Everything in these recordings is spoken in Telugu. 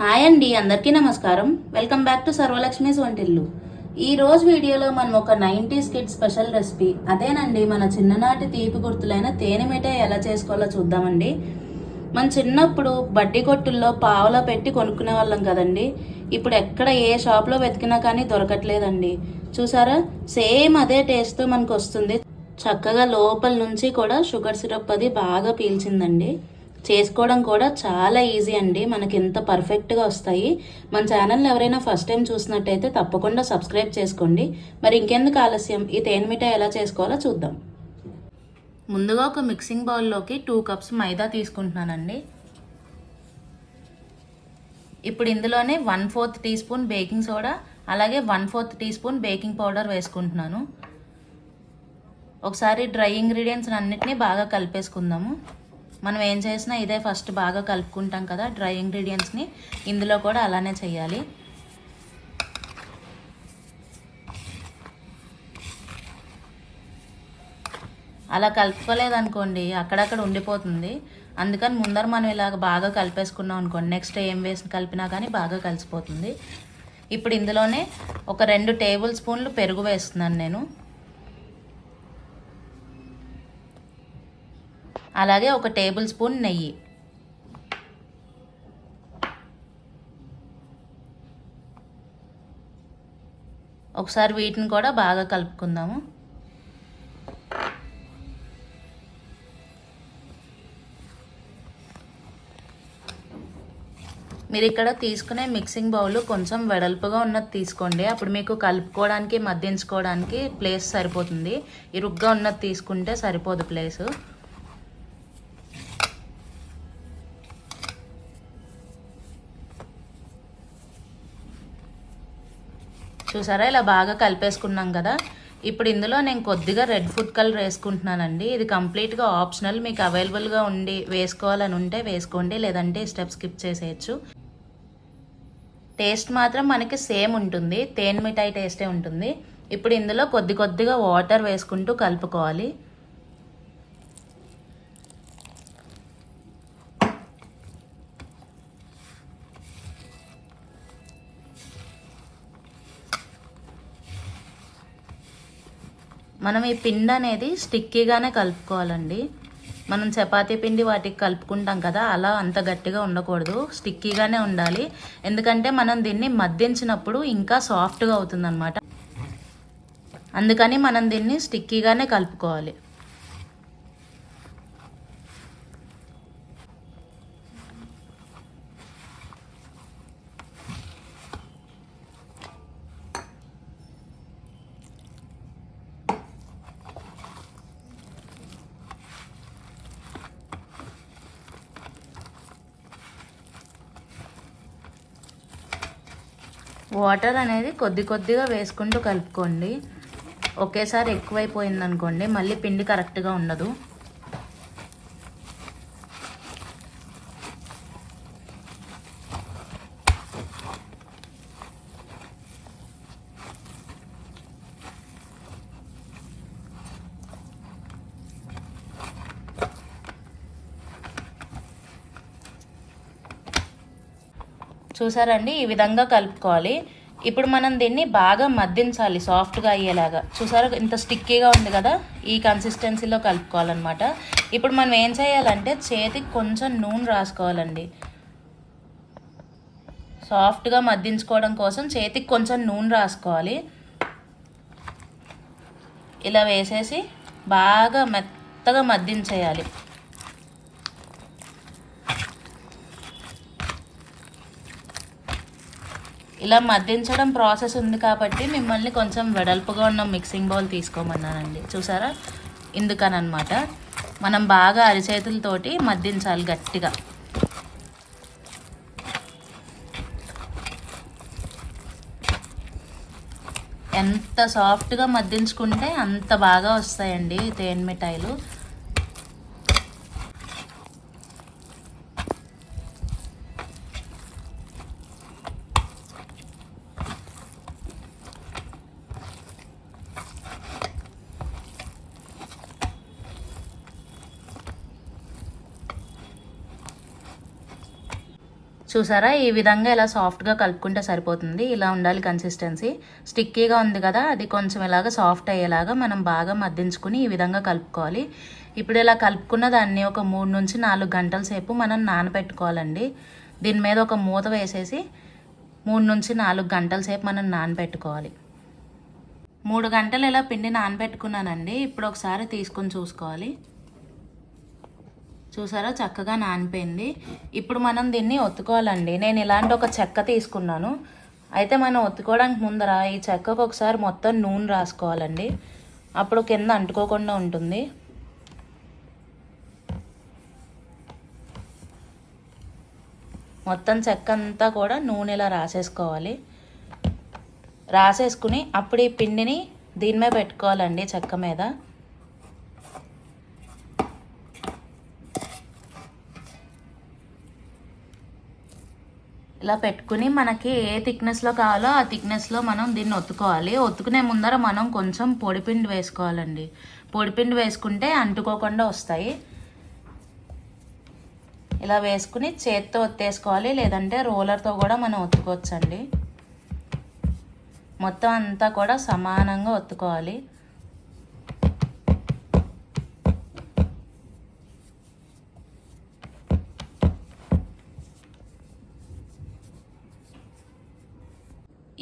హాయ్ అండి, అందరికీ నమస్కారం. వెల్కమ్ బ్యాక్ టు సర్వలక్ష్మీస్ వంటిల్లు. ఈ రోజు వీడియోలో మనం ఒక 90s కిడ్ స్పెషల్ రెసిపీ, అదేనండి మన చిన్ననాటి తీపి గుర్తులైన తేనె మిఠాయి ఎలా చేసుకోవాలో చూద్దామండి. మన చిన్నప్పుడు బడ్డీ కొట్టుల్లో పావలా పెట్టి కొనుక్కునే వాళ్ళం కదండి. ఇప్పుడు ఎక్కడ ఏ షాప్లో వెతికినా కానీ దొరకట్లేదండి. చూసారా, సేమ్ అదే టేస్ట్తో మనకు వస్తుంది. చక్కగా లోపల నుంచి కూడా షుగర్ సిరప్ అది బాగా పీల్చిందండి. చేసుకోవడం కూడా చాలా ఈజీ అండి. మనకి ఎంత పర్ఫెక్ట్గా వస్తాయి. మన ఛానల్ని ఎవరైనా ఫస్ట్ టైం చూసినట్టయితే తప్పకుండా సబ్స్క్రైబ్ చేసుకోండి. మరి ఇంకెందుకు ఆలస్యం, ఈ తేనె మిఠాయి ఎలా చేసుకోవాలో చూద్దాం. ముందుగా ఒక మిక్సింగ్ బౌల్లోకి 2 కప్స్ మైదా తీసుకుంటున్నానండి. ఇప్పుడు ఇందులోనే 1/4 టీ స్పూన్ బేకింగ్ సోడా, అలాగే 1/4 టీ స్పూన్ బేకింగ్ పౌడర్ వేసుకుంటున్నాను. ఒకసారి డ్రై ఇంగ్రీడియంట్స్ అన్నిటినీ బాగా కలిపేసుకుందాము. మనం ఏం చేసినా ఇదే ఫస్ట్ బాగా కలుపుకుంటాం కదా డ్రై ఇంగ్రీడియంట్స్ని, ఇందులో కూడా అలానే చేయాలి. అలా కలుపుకోలేదనుకోండి అక్కడక్కడ ఉండిపోతుంది. అందుకని ముందర మనం ఇలాగ బాగా కలిపేసుకున్నాం అనుకోండి, నెక్స్ట్ ఏం వేసి కలిపినా కానీ బాగా కలిసిపోతుంది. ఇప్పుడు ఇందులోనే ఒక 2 టేబుల్ స్పూన్లు పెరుగు వేస్తున్నాను నేను. అలాగే ఒక టేబుల్ స్పూన్ నెయ్యి. ఒకసారి వీటిని కూడా బాగా కలుపుకుందాము. మీరు ఇక్కడ తీసుకునే మిక్సింగ్ బౌల్ కొంచెం వెడల్పుగా ఉన్నది తీసుకోండి. అప్పుడు మీకు కలుపుకోవడానికి మద్దించుకోవడానికి ప్లేస్ సరిపోతుంది. ఇరుగ్గా ఉన్నది తీసుకుంటే సరిపోదు ప్లేసు. చూసారా, ఇలా బాగా కలిపేసుకున్నాం కదా. ఇప్పుడు ఇందులో నేను కొద్దిగా రెడ్ ఫుడ్ కలర్ వేసుకుంటున్నానండి. ఇది కంప్లీట్గా ఆప్షనల్, మీకు అవైలబుల్గా ఉండి వేసుకోవాలని ఉంటే వేసుకోండి, లేదంటే స్టెప్ స్కిప్ చేసేయచ్చు. టేస్ట్ మాత్రం మనకి సేమ్ ఉంటుంది, తేనె మిఠాయి టేస్టే ఉంటుంది. ఇప్పుడు ఇందులో కొద్దిగా వాటర్ వేసుకుంటూ కలుపుకోవాలి. మనం ఈ పిండి అనేది స్టిక్కీగానే కలుపుకోవాలండి. మనం చపాతీ పిండి వాటికి కలుపుకుంటాం కదా, అలా అంత గట్టిగా ఉండకూడదు, స్టిక్కీగానే ఉండాలి. ఎందుకంటే మనం దీన్ని మద్దించినప్పుడు ఇంకా సాఫ్ట్గా అవుతుందన్నమాట. అందుకని మనం దీన్ని స్టిక్కీగానే కలుపుకోవాలి. వాటర్ అనేది కొద్దిగా వేసుకుంటూ కలుపుకోండి. ఒకేసారి ఎక్కువైపోయింది అనుకోండి మళ్ళీ పిండి కరెక్ట్గా ఉండదు. చూసారండి, ఈ విధంగా కలుపుకోవాలి. ఇప్పుడు మనం దీన్ని బాగా మద్దించాలి, సాఫ్ట్గా అయ్యేలాగా. చూసారా, ఇంత స్టిక్కీగా ఉంది కదా, ఈ కన్సిస్టెన్సీలో కలుపుకోవాలన్నమాట. ఇప్పుడు మనం ఏం చేయాలంటే చేతికి కొంచెం నూనె రాసుకోవాలండి. సాఫ్ట్గా మద్దించుకోవడం కోసం చేతికి కొంచెం నూనె రాసుకోవాలి. ఇలా వేసేసి బాగా మెత్తగా మద్దించేయాలి. ఇలా మద్దించడం ప్రాసెస్ ఉంది కాబట్టి మిమ్మల్ని కొంచెం వెడల్పుగా ఉన్న మిక్సింగ్ బౌల్ తీసుకోమన్నానండి. చూసారా, ఇందుకనమాట మనం బాగా అరిచేతులతోటి మద్దించాలి గట్టిగా. ఎంత సాఫ్ట్గా మద్దించుకుంటే అంత బాగా వస్తాయండి తేనె మిఠాయిలు. చూసారా, ఈ విధంగా ఇలా సాఫ్ట్గా కలుపుకుంటే సరిపోతుంది. ఇలా ఉండాలి కన్సిస్టెన్సీ. స్టిక్కీగా ఉంది కదా, అది కొంచెం ఇలాగ సాఫ్ట్ అయ్యేలాగా మనం బాగా మద్దించుకుని ఈ విధంగా కలుపుకోవాలి. ఇప్పుడు ఇలా కలుపుకున్న దాన్ని ఒక 3 నుంచి 4 గంటల సేపు మనం నానబెట్టుకోవాలండి. దీని మీద ఒక మూత వేసేసి 3 నుంచి 4 గంటల సేపు మనం నానబెట్టుకోవాలి. 3 గంటలు ఇలా పిండి నానబెట్టుకున్నానండి. ఇప్పుడు ఒకసారి తీసుకొని చూసుకోవాలి. చూసారా, చక్కగా నానిపోయింది. ఇప్పుడు మనం దీన్ని ఒత్తుకోవాలండి. నేను ఇలాంటి ఒక చెక్క తీసుకున్నాను. అయితే మనం ఒత్తుకోవడానికి ముందర ఈ చెక్కకు ఒకసారి మొత్తం నూనె రాసుకోవాలండి. అప్పుడు కింద అంటుకోకుండా ఉంటుంది. మొత్తం చెక్క అంతా కూడా నూనె ఇలా రాసేసుకోవాలి. రాసేసుకుని అప్పుడు ఈ పిండిని దీని మీద పెట్టుకోవాలండి, చెక్క మీద. ఇలా పెట్టుకుని మనకి ఏ థిక్నెస్లో కావాలో ఆ థిక్నెస్లో మనం దీన్ని ఒత్తుకోవాలి. ఒత్తుకునే ముందర మనం కొంచెం పొడిపిండి వేసుకోవాలండి. పొడిపిండి వేసుకుంటే అంటుకోకుండా వస్తాయి. ఇలా వేసుకుని చేత్తో ఒత్తేసుకోవాలి, లేదంటే రోలర్తో కూడా మనం ఒత్తుకోవచ్చండి. మొత్తం అంతా కూడా సమానంగా ఒత్తుకోవాలి.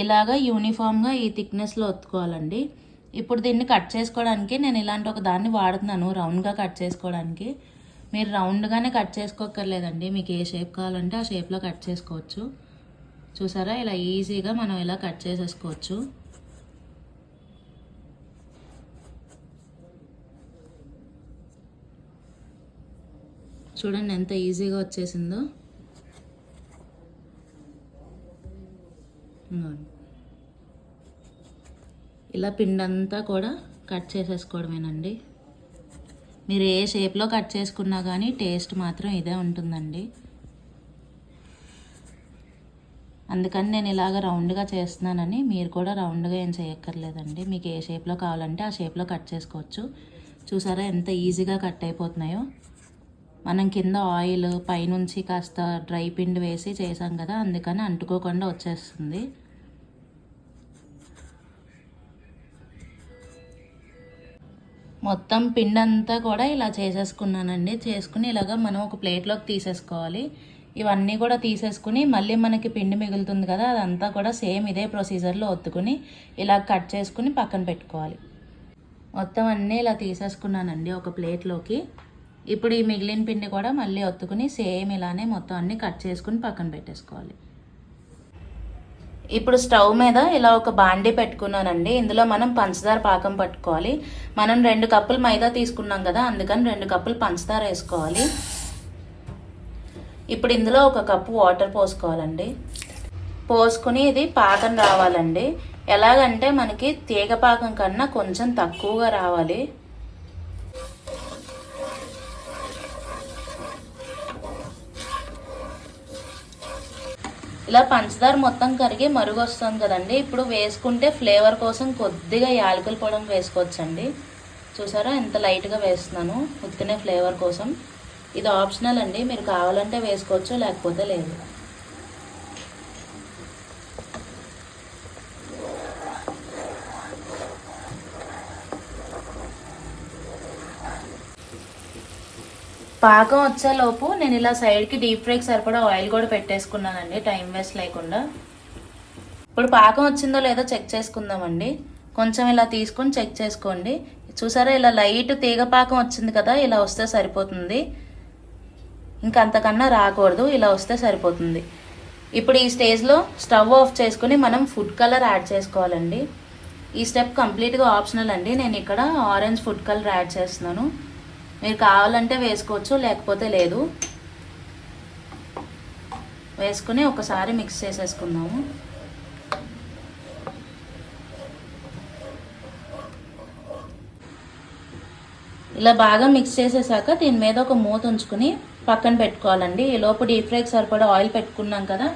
ఇలాగా యూనిఫామ్గా ఈ థిక్నెస్లో ఒత్తుకోవాలండి. ఇప్పుడు దీన్ని కట్ చేసుకోవడానికి నేను ఇలాంటి ఒక దాన్ని వాడుతున్నాను, రౌండ్గా కట్ చేసుకోవడానికి. మీరు రౌండ్గానే కట్ చేసుకోక్కర్లేదండి, మీకు ఏ షేప్ కావాలంటే ఆ షేప్లో కట్ చేసుకోవచ్చు. చూసారా, ఇలా ఈజీగా మనం ఇలా కట్ చేసేసుకోవచ్చు. చూడండి ఎంత ఈజీగా వచ్చేసిందో. ఇలా పిండంతా కూడా కట్ చేసేసుకోవడమేనండి. మీరు ఏ షేప్లో కట్ చేసుకున్నా కానీ టేస్ట్ మాత్రం ఇదే ఉంటుందండి. అందుకని నేను ఇలాగ రౌండ్గా చేస్తున్నానని మీరు కూడా రౌండ్గా ఏం చేయక్కర్లేదండి. మీకు ఏ షేప్లో కావాలంటే ఆ షేప్లో కట్ చేసుకోవచ్చు. చూసారా ఎంత ఈజీగా కట్ అయిపోతున్నాయో. మనం కింద ఆయిల్ పైనుంచి కాస్త డ్రై పిండి వేసి చేసాం కదా, అందుకని అంటుకోకుండా వచ్చేస్తుంది. మొత్తం పిండి అంతా కూడా ఇలా చేసేసుకున్నానండి. చేసుకుని ఇలాగ మనం ఒక ప్లేట్లోకి తీసేసుకోవాలి. ఇవన్నీ కూడా తీసేసుకుని మళ్ళీ మనకి పిండి మిగులుతుంది కదా, అదంతా కూడా సేమ్ ఇదే ప్రొసీజర్లో ఒత్తుకుని ఇలా కట్ చేసుకుని పక్కన పెట్టుకోవాలి. మొత్తం అన్నీ ఇలా తీసేసుకున్నానండి ఒక ప్లేట్లోకి. ఇప్పుడు ఈ మిగిలిన పిండి కూడా మళ్ళీ ఒత్తుకుని సేమ్ ఇలానే మొత్తం అన్నీ కట్ చేసుకుని పక్కన పెట్టేసుకోవాలి. ఇప్పుడు స్టవ్ మీద ఇలా ఒక బాండీ పెట్టుకున్నానండి. ఇందులో మనం పంచదార పాకం పట్టుకోవాలి. మనం 2 కప్పులు మైదా తీసుకున్నాం కదా, అందుకని 2 కప్పులు పంచదార వేసుకోవాలి. ఇప్పుడు ఇందులో 1 కప్పు వాటర్ పోసుకోవాలండి. పోసుకుని ఇది పాకం రావాలండి. ఎలాగంటే మనకి తీగ పాకం కన్నా కొంచెం తక్కువగా రావాలి. ఇలా పంచదార మొత్తం కరిగి మరుగు వస్తుంది కదండి. ఇప్పుడు వేసుకుంటే ఫ్లేవర్ కోసం కొద్దిగా యాలకుల పొడి వేసుకోవచ్చండి. చూసారా ఎంత లైట్గా వేస్తున్నాను, ఉత్తినే ఫ్లేవర్ కోసం. ఇది ఆప్షనల్ అండి, మీరు కావాలంటే వేసుకోవచ్చు, లేకపోతే లేదు. పాకం వచ్చేలోపు నేను ఇలా సైడ్కి డీప్ ఫ్రైకి సరిపడా ఆయిల్ కూడా పెట్టేసుకున్నానండి, టైం వేస్ట్ లేకుండా. ఇప్పుడు పాకం వచ్చిందో లేదో చెక్ చేసుకుందామండి. కొంచెం ఇలా తీసుకొని చెక్ చేసుకోండి. చూసారా, ఇలా లైట్ తీగ పాకం వచ్చింది కదా, ఇలా వస్తే సరిపోతుంది. ఇంకా అంతకన్నా రాకూడదు, ఇలా వస్తే సరిపోతుంది. ఇప్పుడు ఈ స్టేజ్లో స్టవ్ ఆఫ్ చేసుకుని మనం ఫుడ్ కలర్ యాడ్ చేసుకోవాలండి. ఈ స్టెప్ కంప్లీట్గా ఆప్షనల్ అండి. నేను ఇక్కడ ఆరెంజ్ ఫుడ్ కలర్ యాడ్ చేస్తున్నాను. మీరు కావాలంటే వేసుకోవచ్చు, లేకపోతే లేదు. వేసుకుని ఒకసారి మిక్స్ చేసేసుకుందాము. ఇలా బాగా మిక్స్ చేసేసాక దీని మీద ఒక మూత ఉంచుకుని పక్కన పెట్టుకోవాలండి. ఈ లోపు డీప్ ఫ్రైకి సరిపడా ఆయిల్ పెట్టుకున్నాం కదా,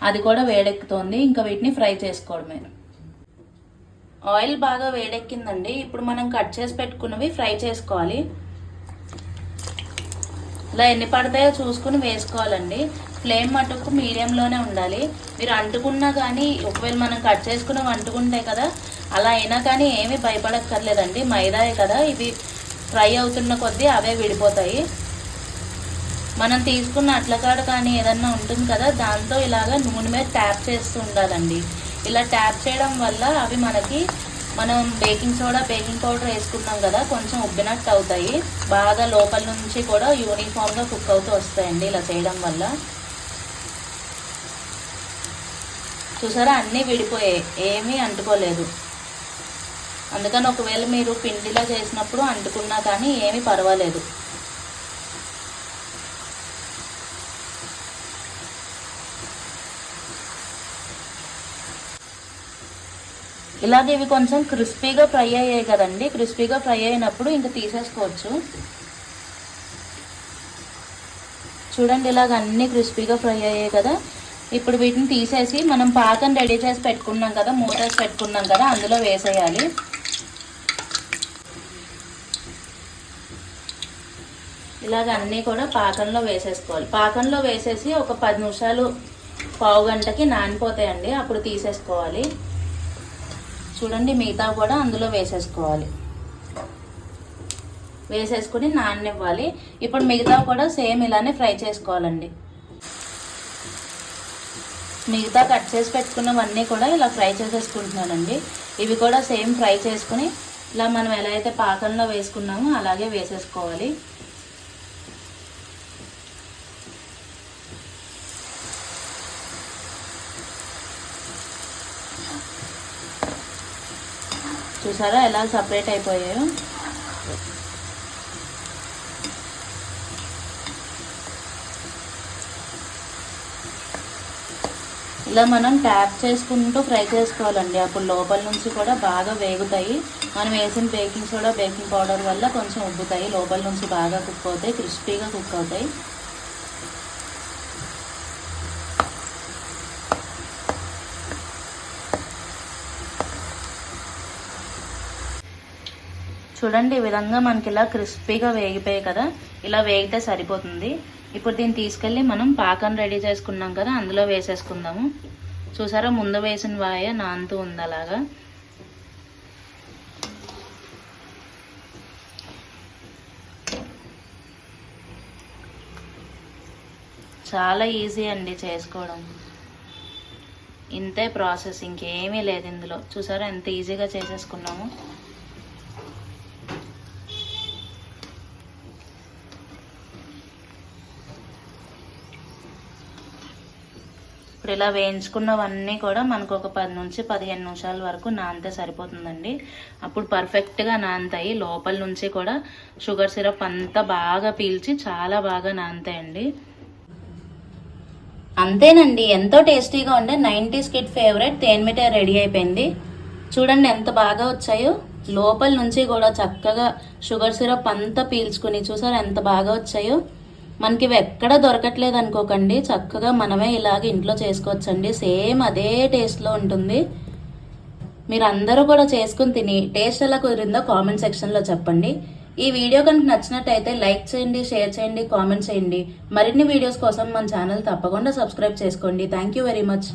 అది కూడా వేడెక్కుతోంది. ఇంకా వీటిని ఫ్రై చేసుకోవడమే. ఆయిల్ బాగా వేడెక్కిందండి. ఇప్పుడు మనం కట్ చేసి పెట్టుకున్నవి ఫ్రై చేసుకోవాలి. ఇలా ఎన్ని పడతాయో చూసుకుని వేసుకోవాలండి. ఫ్లేమ్ మటుకు మీడియంలోనే ఉండాలి. మీరు అంటుకున్నా కానీ ఒకవేళ మనం కట్ చేసుకుని అంటుకుంటాయి కదా, అలా అయినా కానీ ఏమీ భయపడక్కర్లేదండి. మైదాయే కదా, ఇవి ఫ్రై అవుతున్న కొద్దీ అవే విడిపోతాయి. మనం తీసుకున్న అట్లకాడ కానీ ఏదన్నా ఉంటుంది కదా, దాంతో ఇలాగా నూనె మీద ట్యాప్ చేస్తూ ఉండాలండి. ఇలా ట్యాప్ చేయడం వల్ల అవి మనం బేకింగ్ సోడా బేకింగ్ పౌడర్ వేసుకున్నాం కదా, కొంచెం ఉబ్బినట్టు అవుతాయి. బాగా లోపల నుంచి కూడా యూనిఫామ్గా కుక్ అవుతూ వస్తాయండి ఇలా చేయడం వల్ల. చూసారా, అన్నీ విడిపోయాయి, ఏమీ అంటుకోలేదు. అందుకని ఒకవేళ మీరు పిండిలా చేసినప్పుడు అంటుకున్నా కానీ ఏమీ పర్వాలేదు. ఇలాగే ఇవి కొంచెం క్రిస్పీగా ఫ్రై అయ్యాయి కదండి. క్రిస్పీగా ఫ్రై అయినప్పుడు ఇంకా తీసేసుకోవచ్చు. చూడండి, ఇలాగ అన్నీ క్రిస్పీగా ఫ్రై అయ్యాయి కదా. ఇప్పుడు వీటిని తీసేసి మనం పాకం రెడీ చేసి పెట్టుకున్నాం కదా, మూతేసి పెట్టుకున్నాం కదా, అందులో వేసేయాలి. ఇలాగ అన్నీ కూడా పాకంలో వేసేసుకోవాలి. పాకంలో వేసేసి ఒక 10 నిమిషాలు పావు గంటకి నానిపోతాయండి, అప్పుడు తీసేసుకోవాలి. చూడండి, మిగతా కూడా అందులో వేసేసుకోవాలి. వేసేసుకుని నాననివ్వాలి. ఇప్పుడు మిగతా కూడా సేమ్ ఇలానే ఫ్రై చేసుకోవాలండి. మిగతా కట్ చేసి పెట్టుకున్నవన్నీ కూడా ఇలా ఫ్రై చేసేసుకుంటున్నానండి. ఇవి కూడా సేమ్ ఫ్రై చేసుకుని ఇలా మనం ఎలా అయితే పాకంలో వేసుకున్నామో అలాగే వేసేసుకోవాలి. చూసారా ఎలా సపరేట్ అయిపోయాయో. ఇలా మనం ట్యాప్ చేసుకుంటూ ఫ్రై చేసుకోవాలండి, అప్పుడు లోపల నుంచి కూడా బాగా వేగుతాయి. మనం వేసిన బేకింగ్ సోడా బేకింగ్ పౌడర్ వల్ల కొంచెం ఉబ్బుతాయి, లోపల నుంచి బాగా కుక్ అవుతాయి, క్రిస్పీగా కుక్ అవుతాయి. చూడండి, ఈ విధంగా మనకి ఇలా క్రిస్పీగా వేగిపోయాయి కదా, ఇలా వేగితే సరిపోతుంది. ఇప్పుడు దీన్ని తీసుకెళ్ళి మనం పాకం రెడీ చేసుకున్నాం కదా, అందులో వేసేసుకుందాము. చూసారా, ముందు వేసిన వాయ నానుతూ ఉంది అలాగా. చాలా ఈజీ అండి చేసుకోవడం. ఇంతే ప్రాసెస్, ఇంకేమీ లేదు ఇందులో. చూసారా ఎంత ఈజీగా చేసేసుకున్నాము. ఇప్పుడు ఇలా వేయించుకున్నవన్నీ కూడా మనకు ఒక 10 నుంచి 15 నిమిషాల వరకు నానితే సరిపోతుందండి. అప్పుడు పర్ఫెక్ట్గా నానుతాయి. లోపల నుంచి కూడా షుగర్ సిరప్ అంతా బాగా పీల్చి చాలా బాగా నానుతాయండి. అంతేనండి, ఎంతో టేస్టీగా ఉండే 90s కిడ్ ఫేవరెట్ తేనె మిఠాయి రెడీ అయిపోయింది. చూడండి ఎంత బాగా వచ్చాయో. లోపల నుంచి కూడా చక్కగా షుగర్ సిరప్ అంతా పీల్చుకుని చూసారు ఎంత బాగా వచ్చాయో. మనకి ఇవి ఎక్కడ దొరకట్లేదు అనుకోకండి, చక్కగా మనమే ఇలాగ ఇంట్లో చేసుకోవచ్చండి. సేమ్ అదే టేస్ట్లో ఉంటుంది. మీరు అందరూ కూడా చేసుకుని తిని టేస్ట్ ఎలా కుదిరిందో కామెంట్ సెక్షన్లో చెప్పండి. ఈ వీడియో కనుక నచ్చినట్టయితే లైక్ చేయండి, షేర్ చేయండి, కామెంట్ చేయండి. మరిన్ని వీడియోస్ కోసం మన ఛానల్ తప్పకుండా సబ్స్క్రైబ్ చేసుకోండి. Thank you very much.